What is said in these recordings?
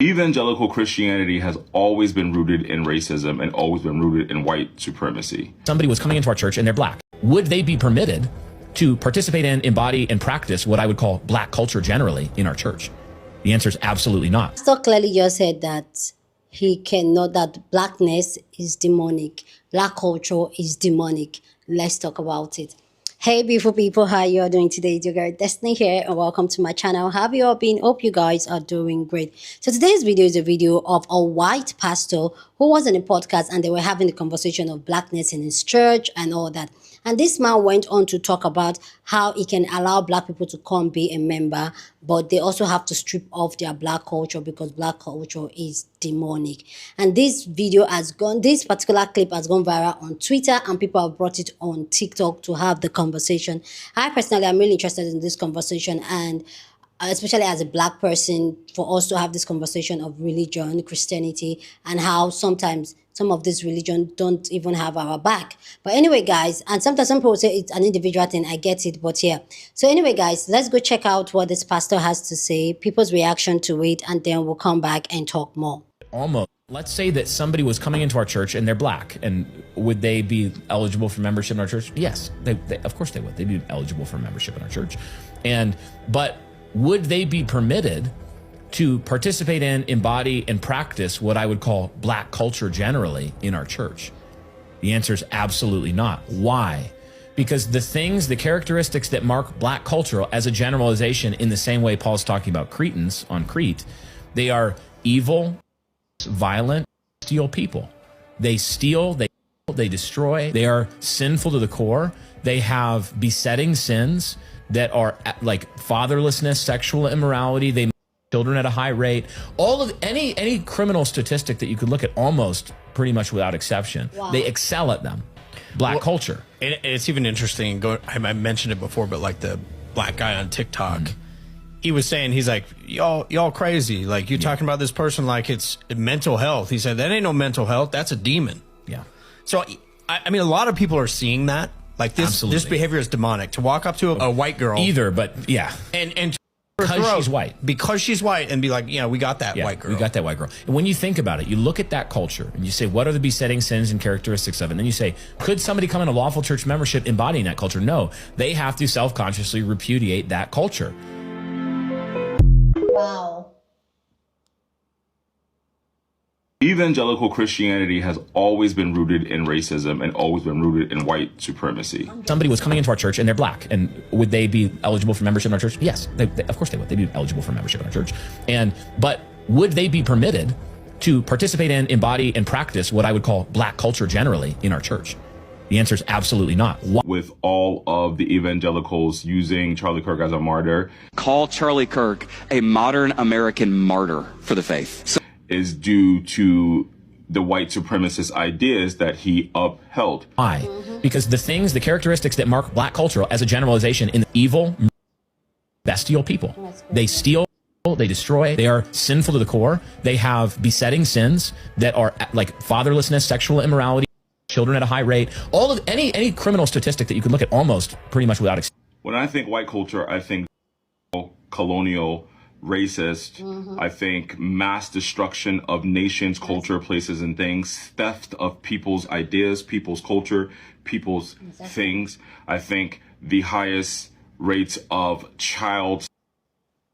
Evangelical Christianity has always been rooted in racism and always been rooted in white supremacy. Somebody was coming into our church and they're black. Would they be permitted to participate in, embody, and practice what I would call black culture generally in our church? The answer is absolutely not. Pastor clearly just said that he cannot, that blackness is demonic. Black culture is demonic. Let's talk about it. Hey beautiful people, how you all doing today? It's your girl Destiny here and welcome to my channel. How have you all been? Hope you guys are doing great. So today's video is a video of a white pastor who was in a podcast and they were having a conversation of blackness in his church and all that. And this man went on to talk about how he can allow black people to come be a member, but they also have to strip off their black culture because black culture is demonic. And this particular clip has gone viral on Twitter and people have brought it on TikTok to have the conversation. I personally am really interested in this conversation, and especially as a black person, for us to have this conversation of religion, Christianity, and how sometimes some of this religion don't even have our back. But anyway, guys, and sometimes some people say it's an individual thing. I get it, but yeah. So anyway, guys, let's go check out what this pastor has to say, people's reaction to it, and then we'll come back and talk more. Almost. Let's say that somebody was coming into our church and they're black, and would they be eligible for membership in our church? Yes, they of course they would. They'd be eligible for membership in our church. But would they be permitted to participate in, embody, and practice what I would call black culture generally in our church? The answer is absolutely not. Why? Because the characteristics that mark black culture as a generalization, in the same way Paul's talking about Cretans on Crete, they are evil, violent, steal people. They steal, they destroy, they are sinful to the core. They have besetting sins that are like fatherlessness, sexual immorality. They children at a high rate. All of any criminal statistic that you could look at, almost pretty much without exception, wow, they excel at them. Black culture. And it's even interesting. I mentioned it before, but like the black guy on TikTok, he was saying, he's like, y'all crazy. Like, you talking about this person like it's mental health. He said, that ain't no mental health. That's a demon. Yeah. So, I mean, a lot of people are seeing that. Like, this behavior is demonic. To walk up to a white girl. Either, but yeah. And because she's white. Because she's white, and be like, yeah, we got that white girl. We got that white girl. And when you think about it, you look at that culture and you say, what are the besetting sins and characteristics of it? And then you say, could somebody come in a lawful church membership embodying that culture? No, they have to self-consciously repudiate that culture. Wow. Evangelical Christianity has always been rooted in racism and always been rooted in white supremacy. Somebody was coming into our church and they're black, and would they be eligible for membership in our church? Yes, of course they would. They'd be eligible for membership in our church. But would they be permitted to participate in, embody, and practice what I would call black culture generally in our church? The answer is absolutely not. With all of the evangelicals using Charlie Kirk as a martyr. Call Charlie Kirk a modern American martyr for the faith. Is due to the white supremacist ideas that he upheld. Why? Because the characteristics that mark black culture as a generalization in evil, bestial people. They steal, they destroy, they are sinful to the core. They have besetting sins that are like fatherlessness, sexual immorality, children at a high rate. All of any criminal statistic that you could look at, almost pretty much without exception. When I think white culture, I think colonial, racist. I think mass destruction of nations, culture, places, and things, theft of people's ideas, people's culture, people's things. I think the highest rates of child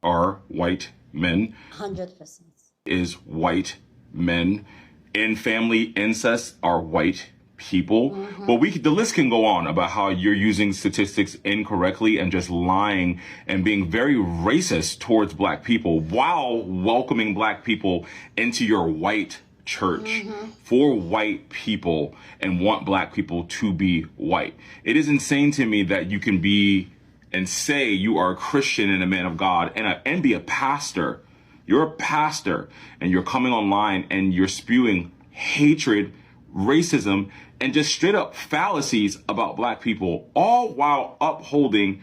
are white men. 100%. Is white men. In family incest are white people. But the list can go on about how you're using statistics incorrectly and just lying and being very racist towards black people while welcoming black people into your white church for white people and want black people to be white. It is insane to me that you can be and say you are a Christian and a man of God and be a pastor. You're a pastor and you're coming online and you're spewing hatred, racism, and just straight up fallacies about black people, all while upholding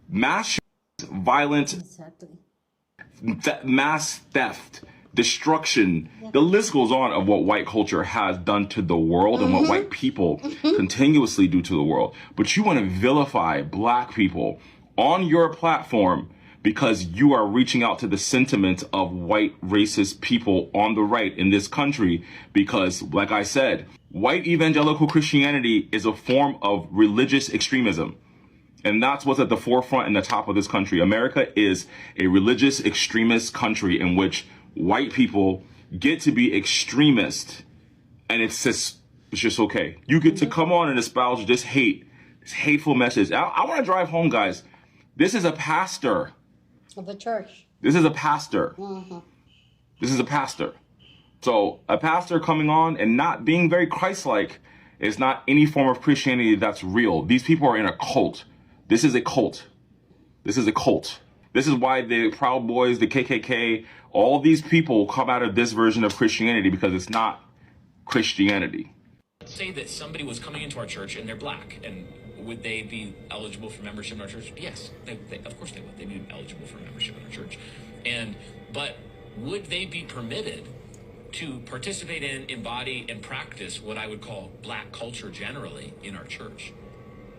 mass violence, mass theft, destruction. The list goes on of what white culture has done to the world and what white people continuously do to the world. But you want to vilify black people on your platform because you are reaching out to the sentiment of white racist people on the right in this country. Because, like I said, white evangelical Christianity is a form of religious extremism. And that's what's at the forefront and the top of this country. America is a religious extremist country in which white people get to be extremist. And it's just okay. You get to come on and espouse this hateful message. I want to drive home, guys. This is a pastor. Of the church. This is a pastor. This is a pastor. So a pastor coming on and not being very Christ-like is not any form of Christianity that's real. These people are in a cult. This is a cult. This is a cult. This is why the Proud Boys, the KKK, all these people come out of this version of Christianity, because it's not Christianity. Let's say that somebody was coming into our church and they're black, and would they be eligible for membership in our church? Yes, of course they would. They'd be eligible for membership in our church. But would they be permitted to participate in, embody, and practice what I would call black culture generally in our church?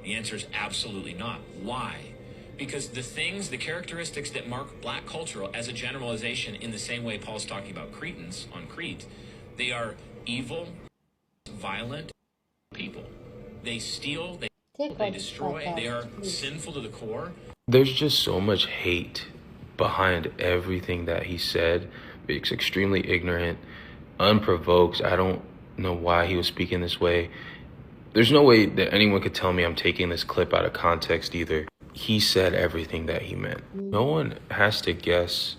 The answer is absolutely not. Why? Because the characteristics that mark black culture as a generalization, in the same way Paul's talking about Cretans on Crete, they are evil, violent people. They steal, they destroy, they are sinful to the core. There's just so much hate behind everything that he said. It's extremely ignorant, unprovoked. I don't know why he was speaking this way. There's no way that anyone could tell me I'm taking this clip out of context either. He said everything that he meant. No one has to guess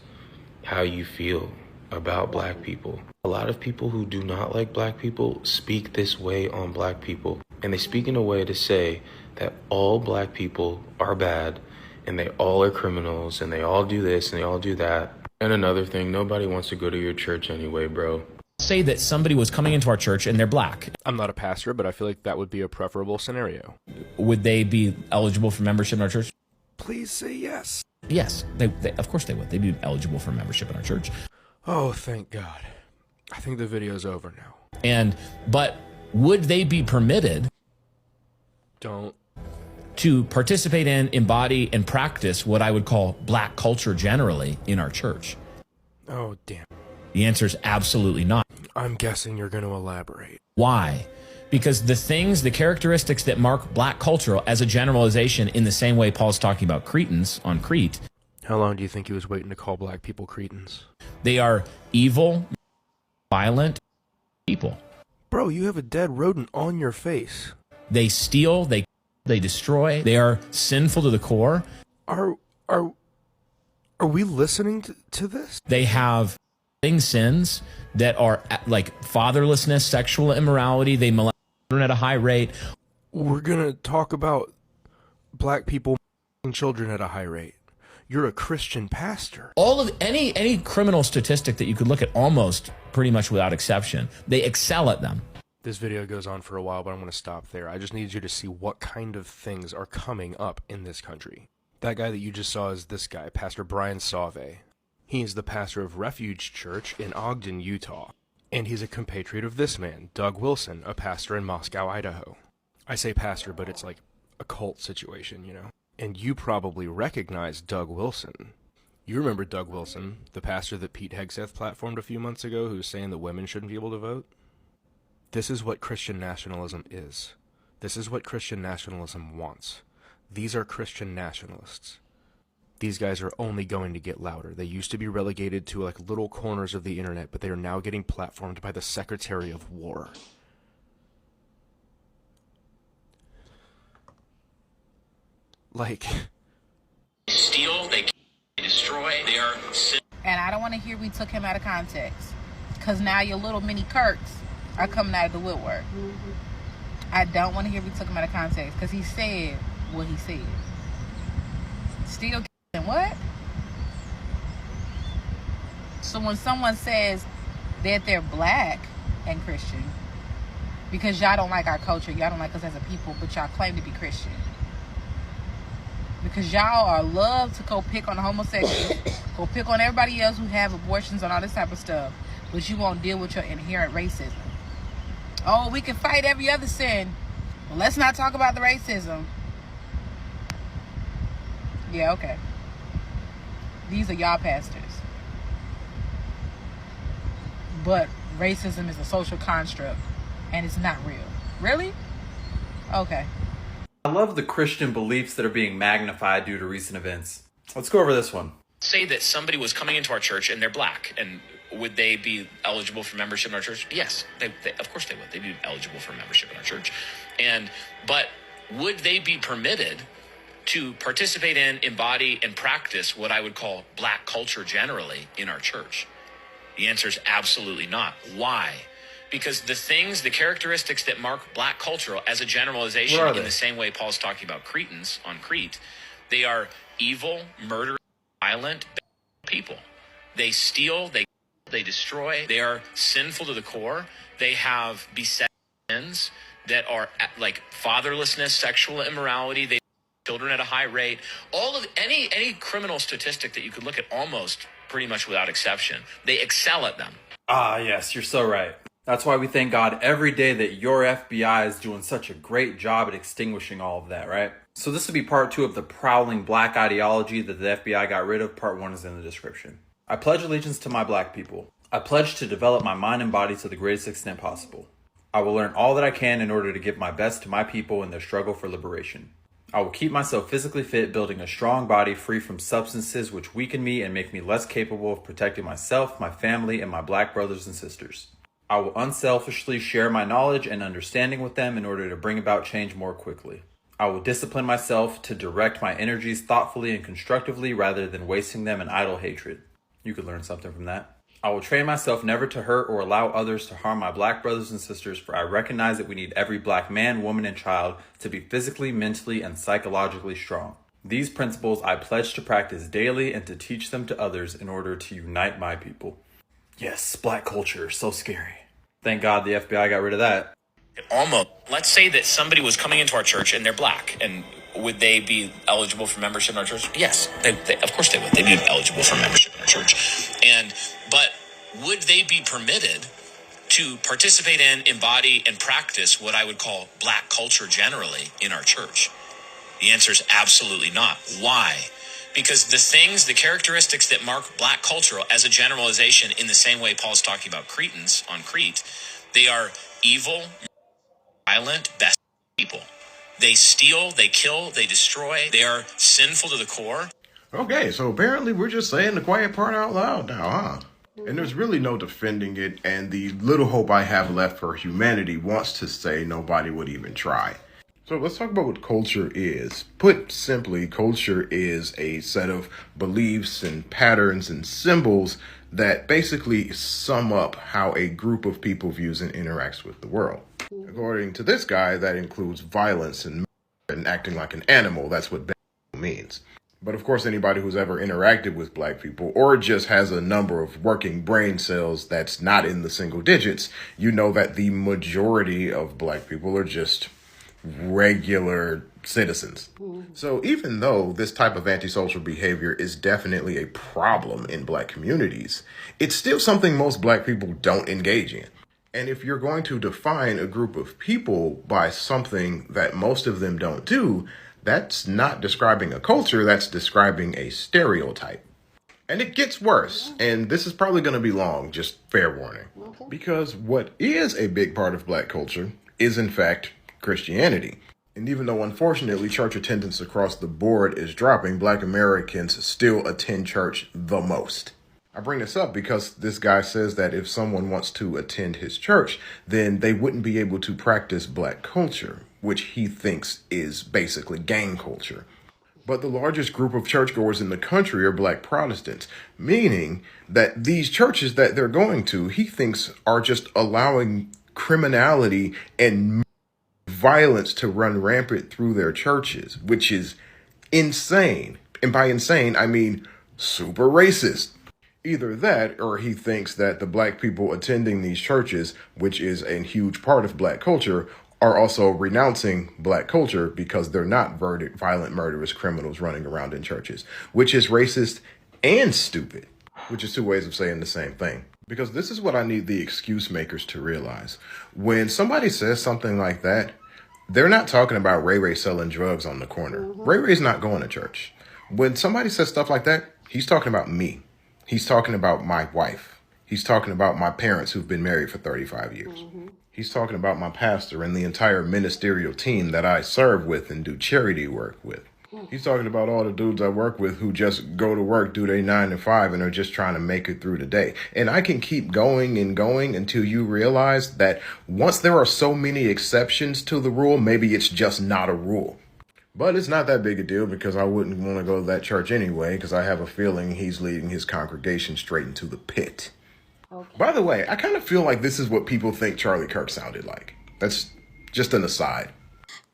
how you feel about black people. A lot of people who do not like black people speak this way on black people. And they speak in a way to say that all black people are bad and they all are criminals and they all do this and they all do that. And another thing, nobody wants to go to your church anyway, bro. Say that somebody was coming into our church and they're black. I'm not a pastor, but I feel like that would be a preferable scenario. Would they be eligible for membership in our church? Please say yes. Yes, of course they would. They'd be eligible for membership in our church. Oh, thank God. I think the video's over now. But would they be permitted to participate in, embody, and practice what I would call black culture generally in our church? Oh, damn. The answer is absolutely not. I'm guessing you're going to elaborate. Why? Because the characteristics that mark black culture as a generalization, in the same way Paul's talking about Cretans on Crete. How long do you think he was waiting to call black people Cretans? They are evil, violent people. Bro, you have a dead rodent on your face. They steal, they destroy, they are sinful to the core. Are we listening to this? They have sins that are like fatherlessness, sexual immorality. They molest children at a high rate. We're going to talk about black people molesting children at a high rate. You're a Christian pastor. All of any criminal statistic that you could look at, almost pretty much without exception, they excel at them. This video goes on for a while, but I'm going to stop there. I just need you to see what kind of things are coming up in this country. That guy that you just saw is this guy, Pastor Brian Sauve. He is the pastor of Refuge Church in Ogden, Utah. And he's a compatriot of this man, Doug Wilson, a pastor in Moscow, Idaho. I say pastor, but it's like a cult situation, you know? And you probably recognize Doug Wilson. You remember Doug Wilson, the pastor that Pete Hegseth platformed a few months ago, who was saying that women shouldn't be able to vote? This is what Christian nationalism is. This is what Christian nationalism wants. These are Christian nationalists. These guys are only going to get louder. They used to be relegated to like little corners of the internet, but they are now getting platformed by the Secretary of War. Like, Steal, they destroy, they are sin. And I don't want to hear we took him out of context, because now your little mini Kirks are coming out of the woodwork. I don't want to hear we took him out of context, because he said what he said. Steal and what? So when someone says that they're black and Christian, because y'all don't like our culture, y'all don't like us as a people, but y'all claim to be Christian. Because y'all are love to go pick on the homosexuals, go pick on everybody else who have abortions and all this type of stuff, but you won't deal with your inherent racism. Oh, we can fight every other sin. Well, let's not talk about the racism. Yeah, okay. These are y'all pastors. But racism is a social construct and it's not real. Really? Okay. I love the Christian beliefs that are being magnified due to recent events. Let's go over this one. Say that somebody was coming into our church and they're black, and would they be eligible for membership in our church? Yes, they of course they would. They'd be eligible for membership in our church. But would they be permitted to participate in, embody, and practice what I would call black culture generally in our church? The answer is absolutely not. Why? Because the characteristics that mark black culture as a generalization, in the same way Paul's talking about Cretans on Crete, they are evil, murderous, violent people. They steal, they destroy, they are sinful to the core. They have beset sins that are like fatherlessness, sexual immorality, they children at a high rate. All of any criminal statistic that you could look at, almost pretty much without exception, they excel at them. Ah, yes, you're so right. That's why we thank God every day that your FBI is doing such a great job at extinguishing all of that, right? So this will be part 2 of the prowling black ideology that the FBI got rid of. Part 1 is in the description. I pledge allegiance to my black people. I pledge to develop my mind and body to the greatest extent possible. I will learn all that I can in order to give my best to my people in their struggle for liberation. I will keep myself physically fit, building a strong body free from substances which weaken me and make me less capable of protecting myself, my family, and my black brothers and sisters. I will unselfishly share my knowledge and understanding with them in order to bring about change more quickly. I will discipline myself to direct my energies thoughtfully and constructively rather than wasting them in idle hatred. You could learn something from that. I will train myself never to hurt or allow others to harm my black brothers and sisters, for I recognize that we need every black man, woman, and child to be physically, mentally, and psychologically strong. These principles I pledge to practice daily and to teach them to others in order to unite my people. Yes, black culture, so scary. Thank God the FBI got rid of that. Almost. Let's say that somebody was coming into our church and they're black, and would they be eligible for membership in our church? Yes, they of course they would. They'd be eligible for membership in our church. But would they be permitted to participate in, embody, and practice what I would call black culture generally in our church? The answer is absolutely not. Why? Because the characteristics that mark black culture as a generalization, in the same way Paul's talking about Cretans on Crete, they are evil, violent, best people. They steal, they kill, they destroy. They are sinful to the core. Okay, so apparently we're just saying the quiet part out loud now, huh? And there's really no defending it, and the little hope I have left for humanity wants to say nobody would even try. So let's talk about what culture is. Put simply, culture is a set of beliefs and patterns and symbols that basically sum up how a group of people views and interacts with the world. According to this guy, that includes violence and acting like an animal. That's what means. But of course, anybody who's ever interacted with black people or just has a number of working brain cells that's not in the single digits, you know that the majority of black people are just regular citizens. So even though this type of antisocial behavior is definitely a problem in black communities, it's still something most black people don't engage in. And if you're going to define a group of people by something that most of them don't do, that's not describing a culture, that's describing a stereotype. And it gets worse, and this is probably going to be long, just fair warning. Because what is a big part of black culture is, in fact, Christianity. And even though, unfortunately, church attendance across the board is dropping, black Americans still attend church the most. I bring this up because this guy says that if someone wants to attend his church, then they wouldn't be able to practice black culture, which he thinks is basically gang culture. But the largest group of churchgoers in the country are black Protestants, meaning that these churches that they're going to, he thinks, are just allowing criminality and violence to run rampant through their churches, which is insane. And by insane, I mean super racist. Either that, or he thinks that the black people attending these churches, which is a huge part of black culture, are also renouncing black culture because they're not violent, murderous criminals running around in churches, which is racist and stupid, which is two ways of saying the same thing. Because this is what I need the excuse makers to realize. When somebody says something like that, they're not talking about Ray Ray selling drugs on the corner. Ray Ray's not going to church. When somebody says stuff like that, He's talking about me. He's talking about my wife. He's talking about my parents who've been married for 35 years. He's talking about my pastor and the entire ministerial team that I serve with and do charity work with. He's talking about all the dudes I work with who just go to work, do their 9 to 5, and are just trying to make it through the day. And I can keep going and going until you realize that once there are so many exceptions to the rule, maybe it's just not a rule. But it's not that big a deal because I wouldn't want to go to that church anyway, because I have a feeling he's leading his congregation straight into the pit. Okay. By the way, I kind of feel like this is what people think Charlie Kirk sounded like. That's just an aside.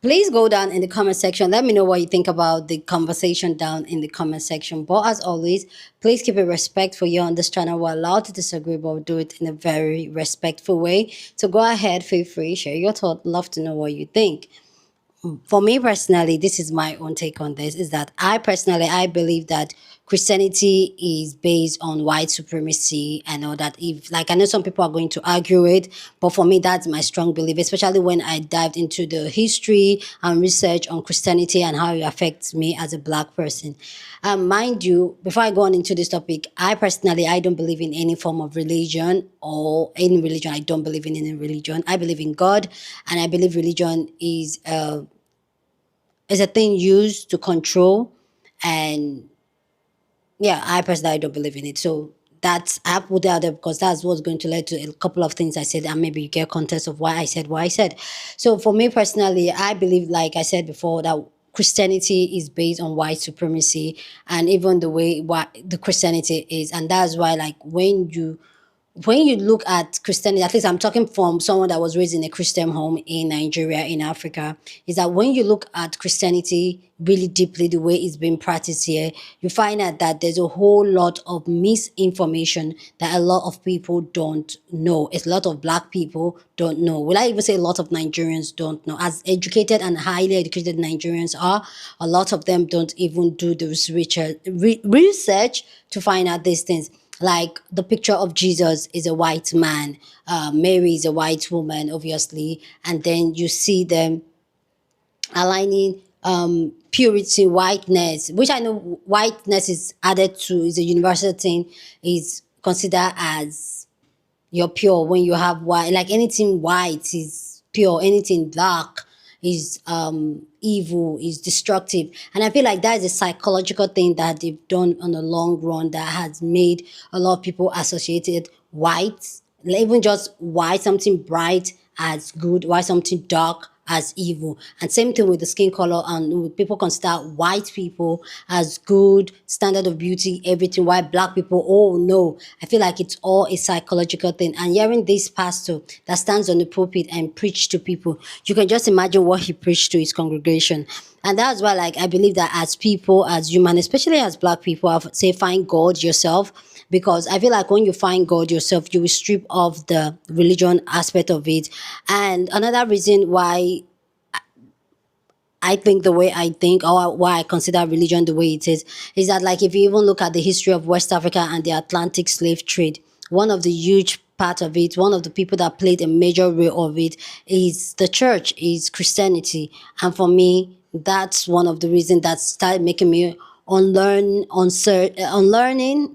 Please go down in the comment section. Let me know what you think about the conversation down in the comment section. But as always, please keep it respectful. You're on this channel. We're allowed to disagree, but do it in a very respectful way. So go ahead, feel free, share your thought. Love to know what you think. For me personally, this is my own take on this, is that I believe that Christianity is based on white supremacy and all that. If, like, I know some people are going to argue it, but for me, that's my strong belief, especially when I dived into the history and research on Christianity and how it affects me as a Black person. Mind you, before I go on into this topic, I don't believe in any form of religion or any religion. I don't believe in any religion. I believe in God, and I believe religion is a thing used to control. And yeah, I personally don't believe in it. So that's, I put that out there because that's what's going to lead to a couple of things I said, and maybe you get context of why I said what I said. So for me personally, I believe, like I said before, that Christianity is based on white supremacy and even the way what the Christianity is. And that's why, like, when you look at Christianity, at least I'm talking from someone that was raised in a Christian home in Nigeria, in Africa, is that when you look at Christianity really deeply, the way it's being practiced here, you find out that there's a whole lot of misinformation that a lot of people don't know. A lot of Black people don't know. Will I even say a lot of Nigerians don't know? As educated and highly educated Nigerians are, a lot of them don't even do the research to find out these things. Like the picture of Jesus is a white man, Mary is a white woman, obviously, and then you see them aligning purity, whiteness, which I know whiteness is added to, is a universal thing, is considered as you're pure when you have white. Like anything white is pure, anything black is evil, is destructive. And I feel like that is a psychological thing that they've done on the long run that has made a lot of people associated white, even just white, something bright as good, white something dark as evil. And same thing with the skin color, and people consider white people as good, standard of beauty, everything, while Black people, oh no. I feel like it's all a psychological thing. And hearing this pastor that stands on the pulpit and preach to people, you can just imagine what he preached to his congregation. And that's why, like, I believe that as people, as human, especially as Black people, I say find God yourself. Because I feel like when you find God yourself, you will strip off the religion aspect of it. And another reason why I think the way I think, or why I consider religion the way it is that, like, if you even look at the history of West Africa and the Atlantic slave trade, one of the huge part of it, one of the people that played a major role of it is the church, is Christianity. And for me, that's one of the reasons that started making me unlearning.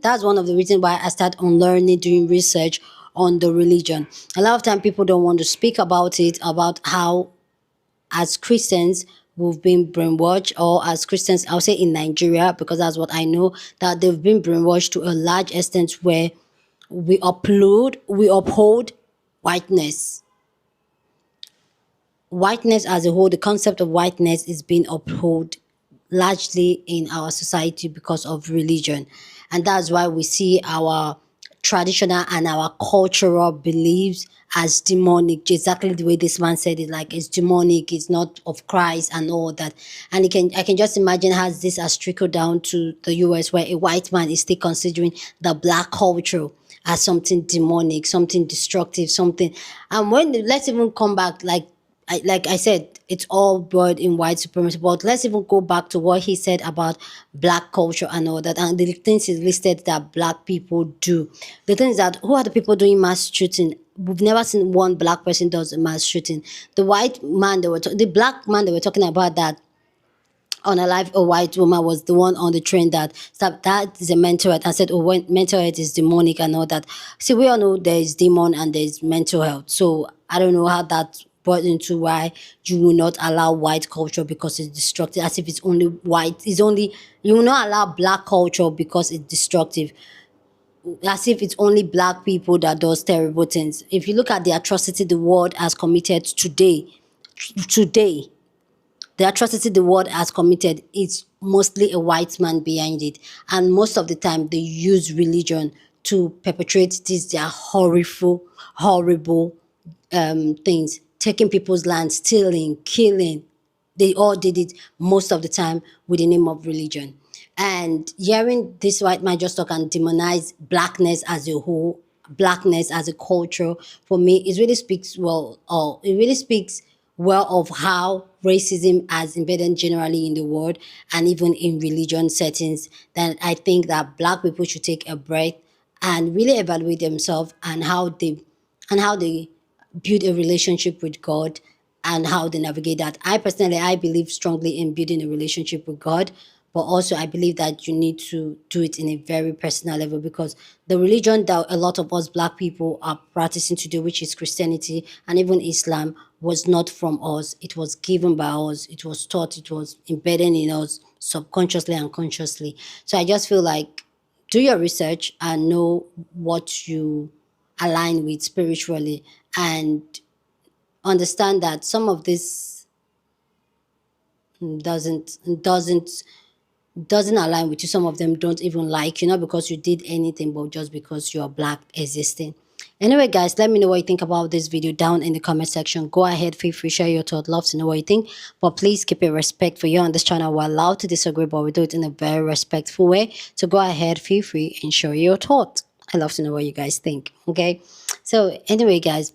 That's one of the reasons why I started unlearning, doing research on the religion. A lot of time people don't want to speak about it, about how as Christians we've been brainwashed, or as Christians, I'll say in Nigeria, because that's what I know, that they've been brainwashed to a large extent where we uphold whiteness. Whiteness as a whole, the concept of whiteness is being upheld largely in our society because of religion. And that's why we see our traditional and our cultural beliefs as demonic, exactly the way this man said it, like it's demonic, it's not of Christ and all that. And I can just imagine how this has trickled down to the US, where a white man is still considering the Black culture as something demonic, something destructive, something. And let's even come back, like I said, it's all brought in white supremacy, but let's even go back to what he said about Black culture and all that, and the things he listed that Black people do. The thing is that, who are the people doing mass shooting? We've never seen one Black person does a mass shooting. The white man, the Black man they were talking about that unalive a white woman was the one on the train that said that is a mental health. I said, oh, when mental health is demonic and all that. See, we all know there is demon and there is mental health. So I don't know how that brought into why you will not allow white culture because it's destructive, as if it's only white. It's only, you will not allow black culture because it's destructive, as if it's only black people that does terrible things. If you look at the atrocity the world has committed today, the atrocity the world has committed, it's mostly a white man behind it. And most of the time, they use religion to perpetrate these their horrible things, taking people's land, stealing, killing. They all did it most of the time with the name of religion. And hearing this white man just talk and demonize blackness as a whole, blackness as a culture, for me, it really speaks well, or it really speaks well of how racism has embedded generally in the world and even in religion settings. Then I think that black people should take a breath and really evaluate themselves and how they build a relationship with God and how they navigate that. I personally, I believe strongly in building a relationship with God, but also I believe that you need to do it in a very personal level, because the religion that a lot of us black people are practicing today, which is Christianity and even Islam, was not from us. It was given by us. It was taught. It was embedded in us subconsciously and consciously. So I just feel like do your research and know what you align with spiritually, and understand that some of this doesn't doesn't doesn't align with you. Some of them don't even like you, not because you did anything, but just because you are black existing. Anyway, guys, let me know what you think about this video down in the comment section. Go ahead, feel free, share your thoughts. Love to know what you think, but please keep it respectful. Here on this channel, we're allowed to disagree, but we do it in a very respectful way. So go ahead, feel free, and share your thoughts. I love to know what you guys think. Okay, so anyway, guys,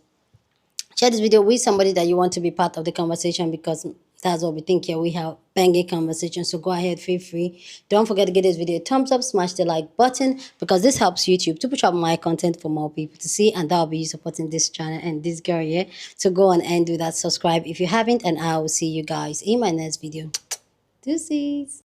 share this video with somebody that you want to be part of the conversation, because that's what we think here. We have banging conversation. So go ahead, feel free. Don't forget to give this video a thumbs up, smash the like button, because this helps YouTube to push up my content for more people to see, and that'll be you supporting this channel and this girl here. So go on and do that. Subscribe if you haven't, and I will see you guys in my next video. Deuces.